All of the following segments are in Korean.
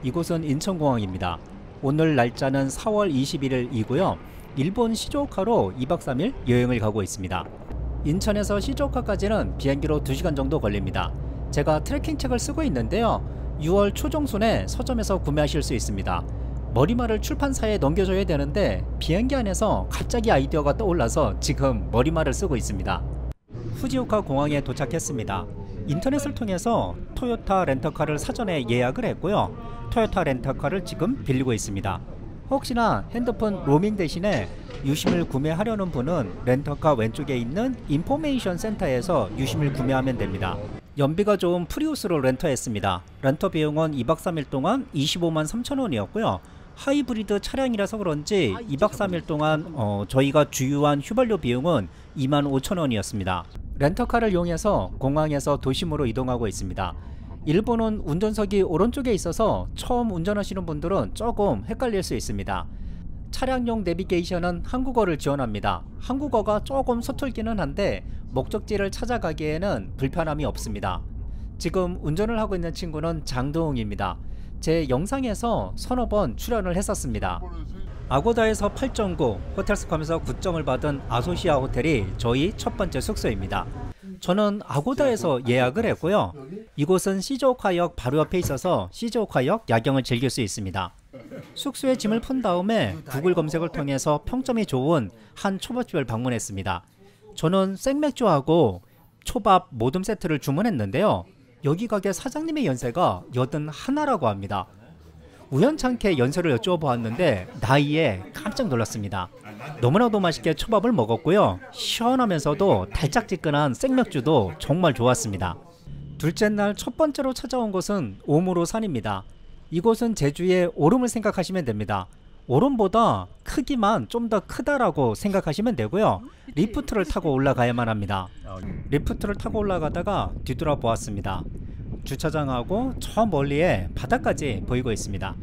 이곳은 인천공항입니다. 오늘 날짜는 4월 21일이고요. 일본 시즈오카로 2박 3일 여행을 가고 있습니다. 인천에서 시즈오카까지는 비행기로 2시간 정도 걸립니다. 제가 트래킹 책을 쓰고 있는데요. 6월 초중순에 서점에서 구매하실 수 있습니다. 머리말을 출판사에 넘겨줘야 되는데 비행기 안에서 갑자기 아이디어가 떠올라서 지금 머리말을 쓰고 있습니다. 후지오카 공항에 도착했습니다. 인터넷을 통해서 토요타 렌터카를 사전에 예약을 했고요. 토요타 렌터카를 지금 빌리고 있습니다. 혹시나 핸드폰 로밍 대신에 유심을 구매하려는 분은 렌터카 왼쪽에 있는 인포메이션 센터에서 유심을 구매하면 됩니다. 연비가 좋은 프리우스로 렌터했습니다. 렌터 비용은 2박 3일 동안 25만 3천 원이었고요. 하이브리드 차량이라서 그런지 2박 3일 동안 저희가 주유한 휘발유 비용은 2만 5천 원이었습니다. 렌터카를 이용해서 공항에서 도심으로 이동하고 있습니다. 일본은 운전석이 오른쪽에 있어서 처음 운전하시는 분들은 조금 헷갈릴 수 있습니다. 차량용 내비게이션은 한국어를 지원합니다. 한국어가 조금 서툴기는 한데 목적지를 찾아가기에는 불편함이 없습니다. 지금 운전을 하고 있는 친구는 장도웅입니다. 제 영상에서 서너 번 출연을 했었습니다. 아고다에서 8.9, 호텔스컴에서 9점을 받은 아소시아 호텔이 저희 첫 번째 숙소입니다. 저는 아고다에서 예약을 했고요. 이곳은 시즈오카역 바로 옆에 있어서 시즈오카역 야경을 즐길 수 있습니다. 숙소에 짐을 푼 다음에 구글 검색을 통해서 평점이 좋은 한 초밥집을 방문했습니다. 저는 생맥주하고 초밥 모듬 세트를 주문했는데요. 여기 가게 사장님의 연세가 81라고 합니다. 우연찮게 연세를 여쭤보았는데 나이에 깜짝 놀랐습니다. 너무나도 맛있게 초밥을 먹었고요. 시원하면서도 달짝지근한 생맥주도 정말 좋았습니다. 둘째 날 첫 번째로 찾아온 곳은 오무로산입니다. 이곳은 제주의 오름을 생각하시면 됩니다. 오름보다 크기만 좀 더 크다라고 생각하시면 되고요. 리프트를 타고 올라가야만 합니다. 리프트를 타고 올라가다가 뒤돌아보았습니다. 주차장하고 저 멀리에 바다까지 보이고 있습니다.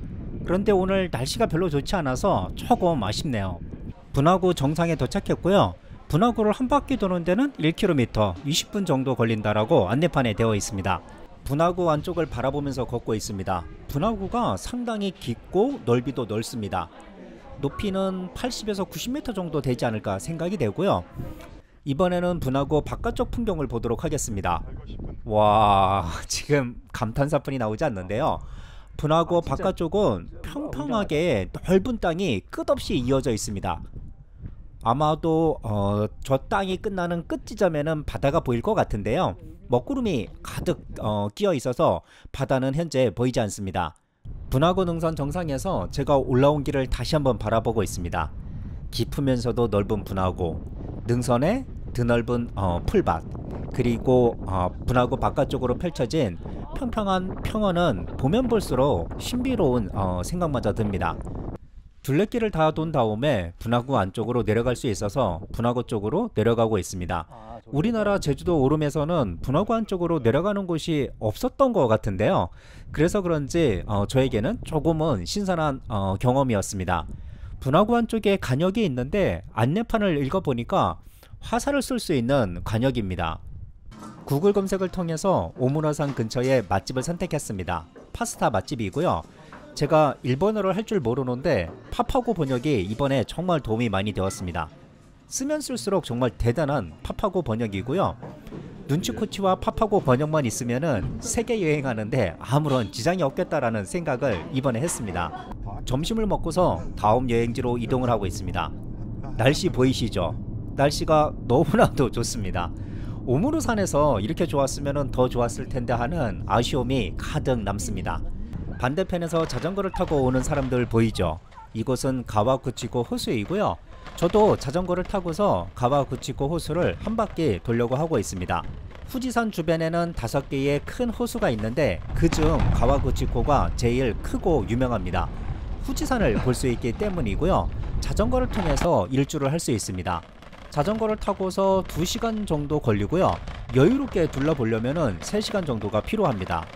그런데 오늘 날씨가 별로 좋지 않아서 조금 아쉽네요. 분화구 정상에 도착했고요. 분화구를 한 바퀴 도는 데는 1km 20분 정도 걸린다라고 안내판에 되어 있습니다. 분화구 안쪽을 바라보면서 걷고 있습니다. 분화구가 상당히 깊고 넓이도 넓습니다. 높이는 80에서 90m 정도 되지 않을까 생각이 되고요. 이번에는 분화구 바깥쪽 풍경을 보도록 하겠습니다. 와, 지금 감탄사뿐이 나오지 않는데요. 분화구 바깥쪽은 평평하게 넓은 땅이 끝없이 이어져 있습니다. 아마도 저 땅이 끝나는 끝 지점에는 바다가 보일 것 같은데요. 먹구름이 가득 끼어 있어서 바다는 현재 보이지 않습니다. 분화구 능선 정상에서 제가 올라온 길을 다시 한번 바라보고 있습니다. 깊으면서도 넓은 분화구, 능선에 드넓은 풀밭, 그리고 분화구 바깥쪽으로 펼쳐진 평평한 평원은 보면 볼수록 신비로운 생각마저 듭니다. 둘레길을 다 돈 다음에 분화구 안쪽으로 내려갈 수 있어서 분화구 쪽으로 내려가고 있습니다. 우리나라 제주도 오름에서는 분화구 안쪽으로 내려가는 곳이 없었던 것 같은데요. 그래서 그런지 저에게는 조금은 신선한 경험이었습니다. 분화구 안쪽에 관역이 있는데 안내판을 읽어보니까 화살을 쏠 수 있는 관역입니다. 구글 검색을 통해서 오무라산 근처에 맛집을 선택했습니다. 파스타 맛집이고요. 제가 일본어를 할 줄 모르는데 파파고 번역이 이번에 정말 도움이 많이 되었습니다. 쓰면 쓸수록 정말 대단한 파파고 번역이고요. 눈치코치와 파파고 번역만 있으면은 세계 여행하는데 아무런 지장이 없겠다라는 생각을 이번에 했습니다. 점심을 먹고서 다음 여행지로 이동을 하고 있습니다. 날씨 보이시죠? 날씨가 너무나도 좋습니다. 오무르산에서 이렇게 좋았으면 더 좋았을 텐데 하는 아쉬움이 가득 남습니다. 반대편에서 자전거를 타고 오는 사람들 보이죠? 이곳은 가와구치코 호수이고요. 저도 자전거를 타고서 가와구치코 호수를 한 바퀴 돌려고 하고 있습니다. 후지산 주변에는 5개의 큰 호수가 있는데 그중 가와구치코가 제일 크고 유명합니다. 후지산을 볼 수 있기 때문이고요. 자전거를 통해서 일주를 할 수 있습니다. 자전거를 타고서 2시간 정도 걸리고요. 여유롭게 둘러보려면 3시간 정도가 필요합니다.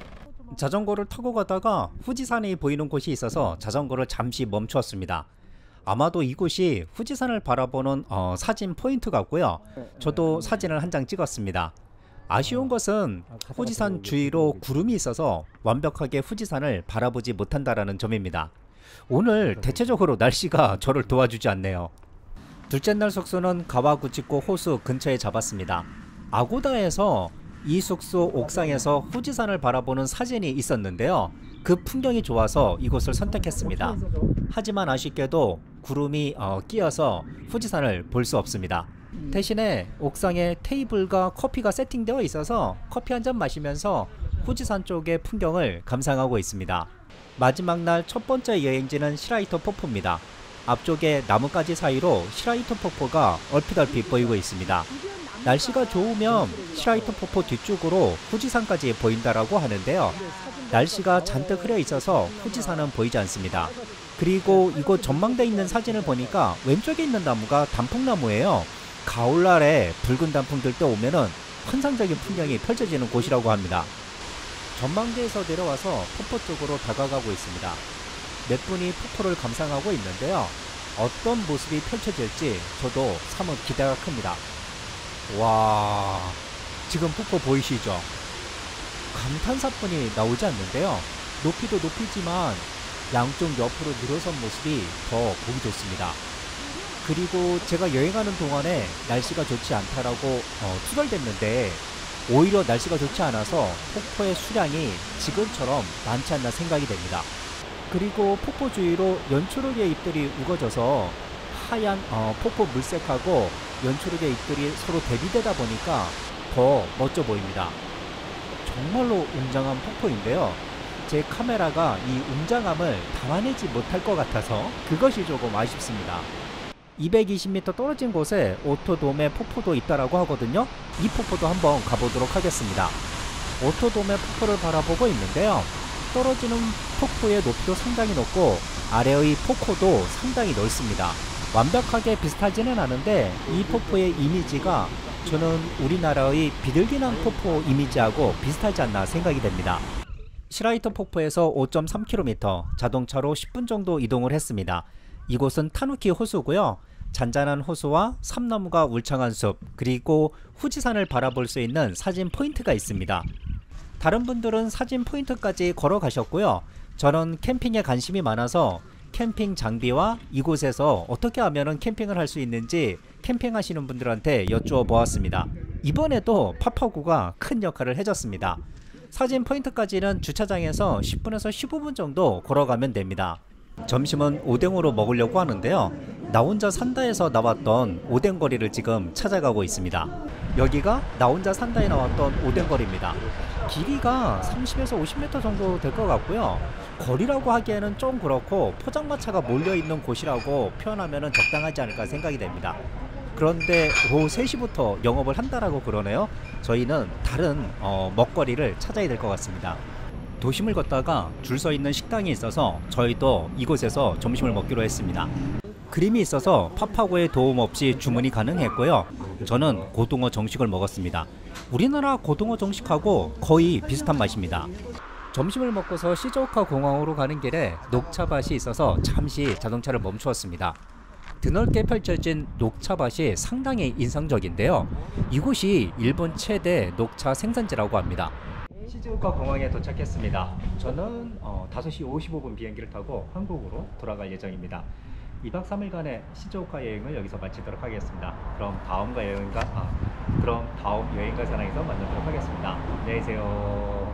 자전거를 타고 가다가 후지산이 보이는 곳이 있어서 자전거를 잠시 멈추었습니다. 아마도 이곳이 후지산을 바라보는 사진 포인트 같고요. 저도 사진을 한 장 찍었습니다. 아쉬운 것은 후지산 주위로 구름이 있어서 완벽하게 후지산을 바라보지 못한다라는 점입니다. 오늘 대체적으로 날씨가 저를 도와주지 않네요. 둘째 날 숙소는 가와구치코 호수 근처에 잡았습니다. 아고다에서 이 숙소 옥상에서 후지산을 바라보는 사진이 있었는데요. 그 풍경이 좋아서 이곳을 선택했습니다. 하지만 아쉽게도 구름이 끼어서 후지산을 볼 수 없습니다. 대신에 옥상에 테이블과 커피가 세팅되어 있어서 커피 한 잔 마시면서 후지산 쪽의 풍경을 감상하고 있습니다. 마지막 날 첫 번째 여행지는 시라이토 폭포입니다. 앞쪽에 나뭇가지 사이로 시라이토 폭포가 얼핏얼핏 보이고 있습니다. 날씨가 좋으면 시라이토 폭포 뒤쪽으로 후지산까지 보인다라고 하는데요. 날씨가 잔뜩 흐려 있어서 후지산은 보이지 않습니다. 그리고 이곳 전망대 있는 사진을 보니까 왼쪽에 있는 나무가 단풍나무예요. 가을날에 붉은 단풍 들 때 오면은 환상적인 풍경이 펼쳐지는 곳이라고 합니다. 전망대에서 내려와서 폭포 쪽으로 다가가고 있습니다. 몇 분이 폭포를 감상하고 있는데요. 어떤 모습이 펼쳐질지 저도 사뭇 기대가 큽니다. 와, 지금 폭포 보이시죠? 감탄사뿐이 나오지 않는데요. 높이도 높이지만 양쪽 옆으로 늘어선 모습이 더 보기 좋습니다. 그리고 제가 여행하는 동안에 날씨가 좋지 않다라고 투덜댔는데 오히려 날씨가 좋지 않아서 폭포의 수량이 지금처럼 많지 않나 생각이 됩니다. 그리고 폭포 주위로 연초록의 잎들이 우거져서 하얀 폭포 물색하고 연초록의 잎들이 서로 대비되다 보니까 더 멋져 보입니다. 정말로 웅장한 폭포인데요. 제 카메라가 이 웅장함을 담아내지 못할 것 같아서 그것이 조금 아쉽습니다. 220m 떨어진 곳에 오토돔의 폭포도 있다라고 하거든요. 이 폭포도 한번 가보도록 하겠습니다. 오토돔의 폭포를 바라보고 있는데요. 떨어지는 폭포의 높이도 상당히 높고 아래의 폭포도 상당히 넓습니다. 완벽하게 비슷하지는 않은데 이 폭포의 이미지가 저는 우리나라의 비둘기낭 폭포 이미지하고 비슷하지 않나 생각이 됩니다. 시라이토 폭포에서 5.3km, 자동차로 10분 정도 이동을 했습니다. 이곳은 타누키 호수고요. 잔잔한 호수와 삼나무가 울창한 숲, 그리고 후지산을 바라볼 수 있는 사진 포인트가 있습니다. 다른 분들은 사진 포인트까지 걸어가셨고요. 저는 캠핑에 관심이 많아서 캠핑 장비와 이곳에서 어떻게 하면 캠핑을 할 수 있는지 캠핑하시는 분들한테 여쭈어 보았습니다. 이번에도 파파구가 큰 역할을 해줬습니다. 사진 포인트까지는 주차장에서 10분에서 15분 정도 걸어가면 됩니다. 점심은 오뎅으로 먹으려고 하는데요. 나 혼자 산다에서 나왔던 오뎅거리를 지금 찾아가고 있습니다. 여기가 나 혼자 산다에 나왔던 오뎅거리입니다. 길이가 30에서 50m 정도 될 것 같고요. 거리라고 하기에는 좀 그렇고 포장마차가 몰려있는 곳이라고 표현하면 적당하지 않을까 생각이 됩니다. 그런데 오후 3시부터 영업을 한다라고 그러네요. 저희는 다른 먹거리를 찾아야 될 것 같습니다. 도심을 걷다가 줄 서 있는 식당이 있어서 저희도 이곳에서 점심을 먹기로 했습니다. 그림이 있어서 파파고의 도움 없이 주문이 가능했고요. 저는 고등어 정식을 먹었습니다. 우리나라 고등어 정식하고 거의 비슷한 맛입니다. 점심을 먹고서 시즈오카 공항으로 가는 길에 녹차밭이 있어서 잠시 자동차를 멈추었습니다. 드넓게 펼쳐진 녹차밭이 상당히 인상적인데요. 이곳이 일본 최대 녹차 생산지라고 합니다. 시즈오카 공항에 도착했습니다. 저는 5시 55분 비행기를 타고 한국으로 돌아갈 예정입니다. 2박 3일간의 시즈오카 여행을 여기서 마치도록 하겠습니다. 그럼 다음 여행가 사랑에서 만나도록 하겠습니다. 안녕히 계세요.